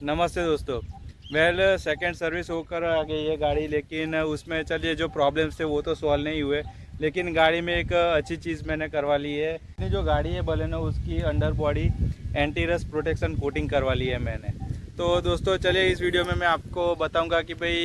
नमस्ते दोस्तों। Second service होकर आ गई है गाड़ी, लेकिन उसमें चलिए जो प्रॉब्लम्स थे वो तो सॉल्व नहीं हुए, लेकिन गाड़ी में एक अच्छी चीज़ मैंने करवा ली है। अपनी जो गाड़ी है बलेनो, उसकी under body anti rust protection coating करवा ली है मैंने। तो दोस्तों चलिए इस वीडियो में मैं आपको बताऊंगा कि भाई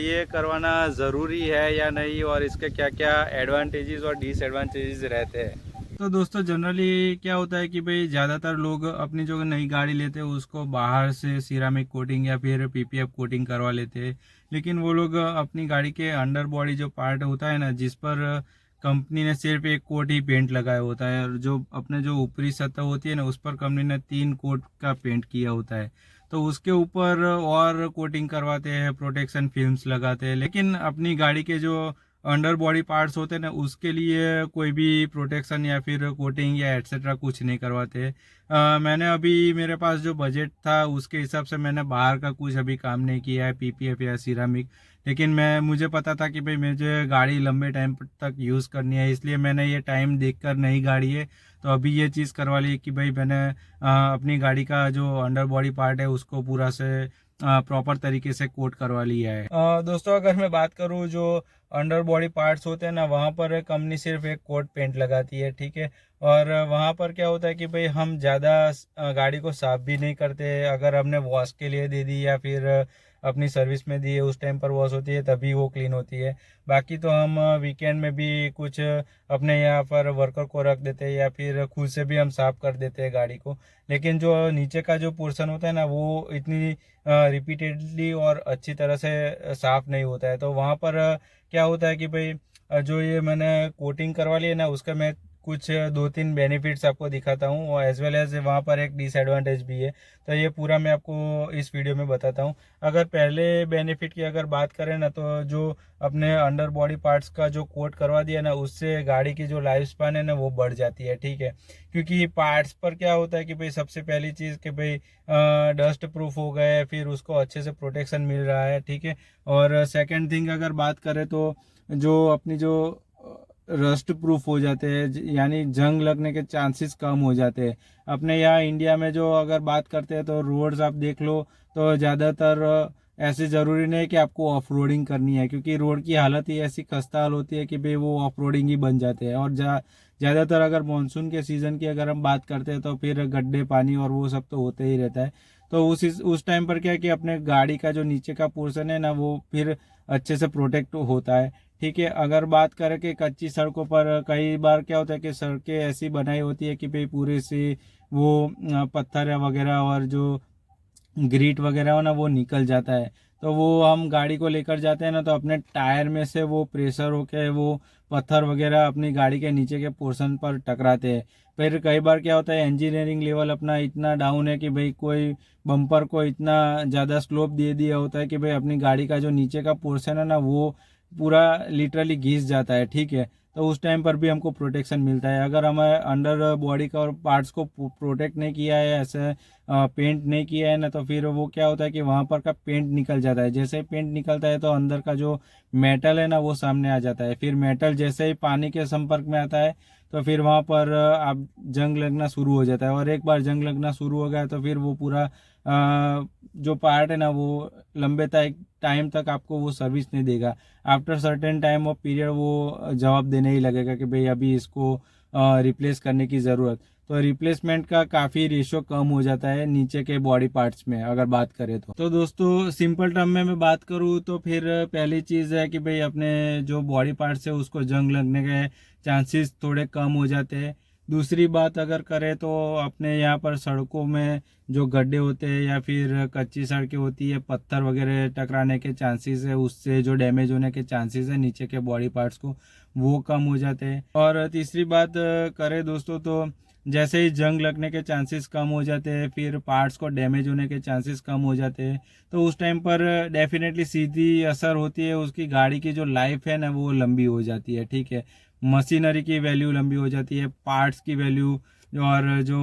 ये करवाना ज़रूरी है या नहीं, और इसके क्या क्या एडवांटेजेस और डिसएडवांटेजेस रहते हैं। तो दोस्तों जनरली क्या होता है कि भाई ज़्यादातर लोग अपनी जो नई गाड़ी लेते हैं उसको बाहर से सिरामिक कोटिंग या फिर पीपीएफ कोटिंग करवा लेते हैं, लेकिन वो लोग अपनी गाड़ी के अंडर बॉडी जो पार्ट होता है ना, जिस पर कंपनी ने सिर्फ एक कोट ही पेंट लगाया होता है, और जो अपने जो ऊपरी सतह होती है ना, उस पर कंपनी ने 3 कोट का पेंट किया होता है, तो उसके ऊपर और कोटिंग करवाते हैं, प्रोटेक्शन फिल्म्स लगाते हैं। लेकिन अपनी गाड़ी के जो अंडर बॉडी पार्ट्स होते हैं ना, उसके लिए कोई भी प्रोटेक्शन या फिर कोटिंग या एटसेट्रा कुछ नहीं करवाते। मैंने अभी मेरे पास जो बजट था उसके हिसाब से मैंने बाहर का कुछ अभी काम नहीं किया है, पीपीएफ या सिरामिक। लेकिन मुझे पता था कि भाई मुझे गाड़ी लंबे टाइम तक यूज़ करनी है, इसलिए मैंने ये टाइम देखकर नई गाड़ी है तो अभी ये चीज़ करवा ली कि भाई मैंने अपनी गाड़ी का जो अंडर बॉडी पार्ट है उसको पूरा से प्रॉपर तरीके से कोट करवा लिया है। दोस्तों अगर मैं बात करूँ जो अंडर बॉडी पार्ट्स होते हैं ना, वहाँ पर कंपनी सिर्फ एक कोट पेंट लगाती है, ठीक है। और वहाँ पर क्या होता है कि भाई हम ज़्यादा गाड़ी को साफ भी नहीं करते। अगर हमने वॉश के लिए दे दी या फिर अपनी सर्विस में दी है, उस टाइम पर वॉश होती है तभी वो क्लीन होती है। बाकी तो हम वीकेंड में भी कुछ अपने यहाँ पर वर्कर को रख देते हैं या फिर खुद से भी हम साफ कर देते हैं गाड़ी को। लेकिन जो नीचे का जो पोर्शन होता है ना, वो इतनी रिपीटेडली और अच्छी तरह से साफ नहीं होता है। तो वहाँ पर क्या होता है कि भाई जो ये मैंने कोटिंग करवा ली है ना, उसका मैं कुछ 2-3 बेनिफिट्स आपको दिखाता हूँ, और एज वेल एज वहाँ पर एक डिसएडवांटेज भी है। तो ये पूरा मैं आपको इस वीडियो में बताता हूँ। अगर पहले बेनिफिट की अगर बात करें ना, तो जो अपने अंडर बॉडी पार्ट्स का जो कोट करवा दिया ना, उससे गाड़ी की जो लाइफ स्पैन है ना वो बढ़ जाती है, ठीक है। क्योंकि पार्ट्स पर क्या होता है कि भाई सबसे पहली चीज़ कि भाई डस्ट प्रूफ हो गए, फिर उसको अच्छे से प्रोटेक्शन मिल रहा है, ठीक है। और सेकंड थिंग अगर बात करें तो जो अपनी जो रस्ट प्रूफ हो जाते हैं, यानी जंग लगने के चांसेस कम हो जाते हैं। अपने यहाँ इंडिया में जो अगर बात करते हैं तो रोड्स आप देख लो, तो ज़्यादातर ऐसे ज़रूरी नहीं है कि आपको ऑफ रोडिंग करनी है, क्योंकि रोड की हालत ही ऐसी खस्ता हाल होती है कि भाई वो ऑफ रोडिंग ही बन जाते हैं। और ज़्यादातर अगर मानसून के सीज़न की अगर हम बात करते हैं तो फिर गड्ढे पानी और वो सब तो होते ही रहता है। तो उस टाइम पर क्या है कि अपने गाड़ी का जो नीचे का पोर्शन है ना, वो फिर अच्छे से प्रोटेक्ट होता है, ठीक है। अगर बात करें कि कच्ची सड़कों पर कई बार क्या होता है कि सड़कें ऐसी बनाई होती है कि भाई पूरे से वो पत्थर वगैरह और जो ग्रीट वगैरह हो ना, वो निकल जाता है। तो वो हम गाड़ी को लेकर जाते हैं ना, तो अपने टायर में से वो प्रेशर होके वो पत्थर वगैरह अपनी गाड़ी के नीचे के पोर्शन पर टकराते हैं। फिर कई बार क्या होता है, इंजीनियरिंग लेवल अपना इतना डाउन है कि भाई कोई बम्पर को इतना ज़्यादा स्लोप दे दिया होता है कि भाई अपनी गाड़ी का जो नीचे का पोर्शन है ना, वो पूरा लिटरली घिस जाता है, ठीक है। तो उस टाइम पर भी हमको प्रोटेक्शन मिलता है। अगर हमें अंडर बॉडी का और पार्ट्स को प्रोटेक्ट नहीं किया है, ऐसे पेंट नहीं किया है ना, तो फिर वो क्या होता है कि वहाँ पर का पेंट निकल जाता है। जैसे ही पेंट निकलता है तो अंदर का जो मेटल है ना वो सामने आ जाता है। फिर मेटल जैसे ही पानी के संपर्क में आता है तो फिर वहाँ पर आप जंग लगना शुरू हो जाता है, और एक बार जंग लगना शुरू हो गया तो फिर वो पूरा जो पार्ट है ना वो लंबे टाइम तक आपको वो सर्विस नहीं देगा। After certain time of period वो जवाब देने ही लगेगा कि भाई अभी इसको रिप्लेस करने की ज़रूरत। तो रिप्लेसमेंट का काफ़ी रेशियो कम हो जाता है नीचे के बॉडी पार्ट्स में अगर बात करें तो दोस्तों सिंपल टर्म में मैं बात करूँ तो फिर पहली चीज़ है कि भाई अपने जो बॉडी पार्ट्स है उसको जंग लगने के चांसेस थोड़े कम हो जाते हैं। दूसरी बात अगर करें तो अपने यहाँ पर सड़कों में जो गड्ढे होते हैं या फिर कच्ची सड़कें होती है, पत्थर वगैरह टकराने के चांसेस है, उससे जो डैमेज होने के चांसेस है नीचे के बॉडी पार्ट्स को, वो कम हो जाते हैं। और तीसरी बात करें दोस्तों तो जैसे ही जंग लगने के चांसेस कम हो जाते हैं, फिर पार्ट्स को डैमेज होने के चांसेस कम हो जाते हैं, तो उस टाइम पर डेफिनेटली सीधी असर होती है, उसकी गाड़ी की जो लाइफ है ना वो लंबी हो जाती है, ठीक है। मशीनरी की वैल्यू लंबी हो जाती है, पार्ट्स की वैल्यू और जो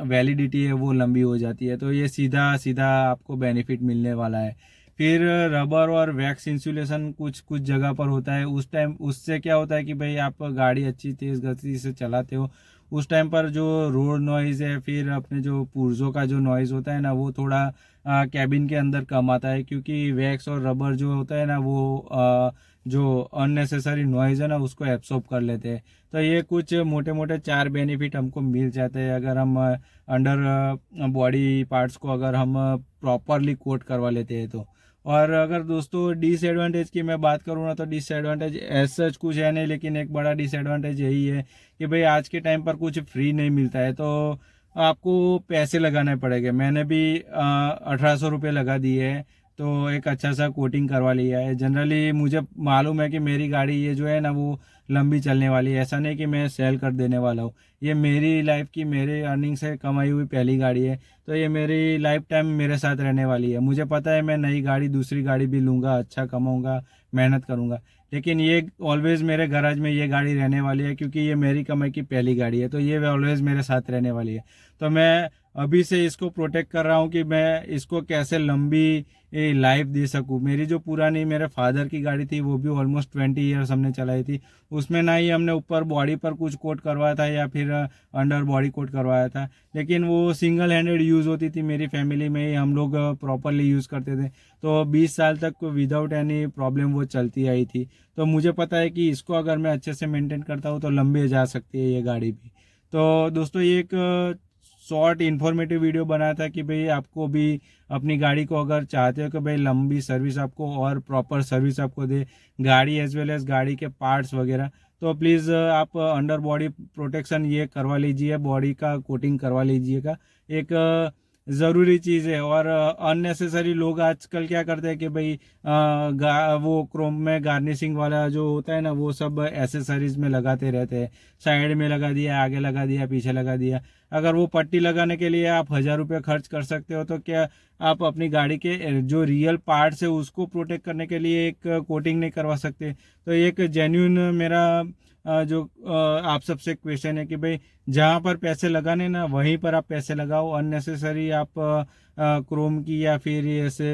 वैलिडिटी है वो लंबी हो जाती है। तो ये सीधा सीधा आपको बेनिफिट मिलने वाला है। फिर रबर और वैक्स इंसुलेशन कुछ कुछ जगह पर होता है, उस टाइम उससे क्या होता है कि भाई आप गाड़ी अच्छी तेज़ गति से चलाते हो, उस टाइम पर जो रोड नॉइज़ है, फिर अपने जो पुर्जों का जो नॉइज़ होता है ना, वो थोड़ा कैबिन के अंदर कम आता है, क्योंकि वैक्स और रबर जो होता है ना वो जो अननेसेसरी नॉइज़ है ना उसको एब्सॉर्ब कर लेते हैं। तो ये कुछ मोटे मोटे 4 बेनिफिट हमको मिल जाते हैं अगर हम अंडर बॉडी पार्ट्स को अगर हम प्रॉपरली कोट करवा लेते हैं तो। और अगर दोस्तों डिसएडवांटेज की मैं बात करूँ ना, तो डिसएडवांटेज एज सच कुछ है नहीं, लेकिन एक बड़ा डिसएडवांटेज यही है कि भाई आज के टाइम पर कुछ फ्री नहीं मिलता है, तो आपको पैसे लगाने पड़ेंगे। मैंने भी 1800 रुपये लगा दिए है, तो एक अच्छा सा कोटिंग करवा लिया है। जनरली मुझे मालूम है कि मेरी गाड़ी ये जो है ना वो लंबी चलने वाली है, ऐसा नहीं कि मैं सेल कर देने वाला हूँ। ये मेरी लाइफ की मेरे अर्निंग से कमाई हुई पहली गाड़ी है, तो ये मेरी लाइफ टाइम मेरे साथ रहने वाली है। मुझे पता है मैं नई गाड़ी दूसरी गाड़ी भी लूँगा, अच्छा कमाऊँगा, मेहनत करूँगा, लेकिन ये ऑलवेज़ मेरे गैराज में ये गाड़ी रहने वाली है, क्योंकि ये मेरी कमाई की पहली गाड़ी है, तो ये ऑलवेज़ मेरे साथ रहने वाली है। तो मैं अभी से इसको प्रोटेक्ट कर रहा हूँ कि मैं इसको कैसे लंबी लाइफ दे सकूँ। मेरी जो पुरानी मेरे फादर की गाड़ी थी वो भी ऑलमोस्ट 20 ईयर्स हमने चलाई थी। उसमें ना ही हमने ऊपर बॉडी पर कुछ कोट करवाया था या फिर अंडर बॉडी कोट करवाया था, लेकिन वो सिंगल हैंडेड यूज़ होती थी। मेरी फैमिली में ही हम लोग प्रॉपरली यूज़ करते थे, तो 20 साल तक विदाउट एनी प्रॉब्लम वो चलती आई थी। तो मुझे पता है कि इसको अगर मैं अच्छे से मेंटेन करता हूँ तो लंबे जा सकती है ये गाड़ी भी। तो दोस्तों ये एक शॉर्ट इन्फॉर्मेटिव वीडियो बनाया था कि भाई आपको भी अपनी गाड़ी को अगर चाहते हो कि भाई लंबी सर्विस आपको और प्रॉपर सर्विस आपको दे गाड़ी एज वेल एज गाड़ी के पार्ट्स वगैरह, तो प्लीज़ आप अंडर बॉडी प्रोटेक्शन ये करवा लीजिए, बॉडी का कोटिंग करवा लीजिएगा। एक ज़रूरी चीज़ है। और अननेसेसरी लोग आजकल क्या करते हैं कि भाई वो क्रोम में गार्निशिंग वाला जो होता है ना वो सब एसेसरीज में लगाते रहते हैं। साइड में लगा दिया, आगे लगा दिया, पीछे लगा दिया। अगर वो पट्टी लगाने के लिए आप 1000 रुपये खर्च कर सकते हो, तो क्या आप अपनी गाड़ी के जो रियल पार्ट्स है उसको प्रोटेक्ट करने के लिए एक कोटिंग नहीं करवा सकते? तो एक जेन्यून मेरा जो आप सबसे क्वेश्चन है कि भाई जहाँ पर पैसे लगाने ना वहीं पर आप पैसे लगाओ। अननेसेसरी आप क्रोम की या फिर ऐसे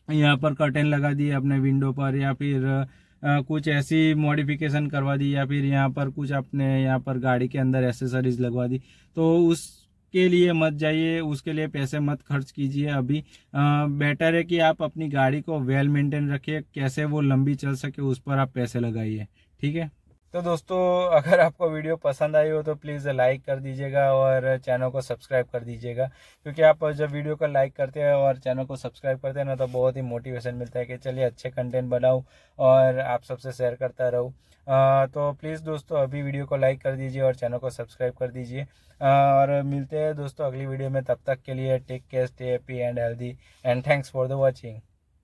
यहाँ पर कर्टेन लगा दिए अपने विंडो पर, या फिर कुछ ऐसी मॉडिफिकेशन करवा दी, या फिर यहाँ पर कुछ अपने यहाँ पर गाड़ी के अंदर एसेसरीज लगवा दी, तो उसके लिए मत जाइए, उसके लिए पैसे मत खर्च कीजिए। अभी बेटर है कि आप अपनी गाड़ी को वेल मेंटेन रखिए, कैसे वो लंबी चल सके उस पर आप पैसे लगाइए। ठीक है, तो दोस्तों अगर आपको वीडियो पसंद आई हो तो प्लीज़ लाइक कर दीजिएगा और चैनल को सब्सक्राइब कर दीजिएगा, क्योंकि आप जब वीडियो को लाइक करते हैं और चैनल को सब्सक्राइब करते हैं ना तो बहुत ही मोटिवेशन मिलता है कि चलिए अच्छे कंटेंट बनाऊँ और आप सबसे शेयर करता रहूँ। तो प्लीज़ दोस्तों अभी वीडियो को लाइक कर दीजिए और चैनल को सब्सक्राइब कर दीजिए। और मिलते हैं दोस्तों अगली वीडियो में, तब तक के लिए take care, stay happy and healthy, and thanks for the watching.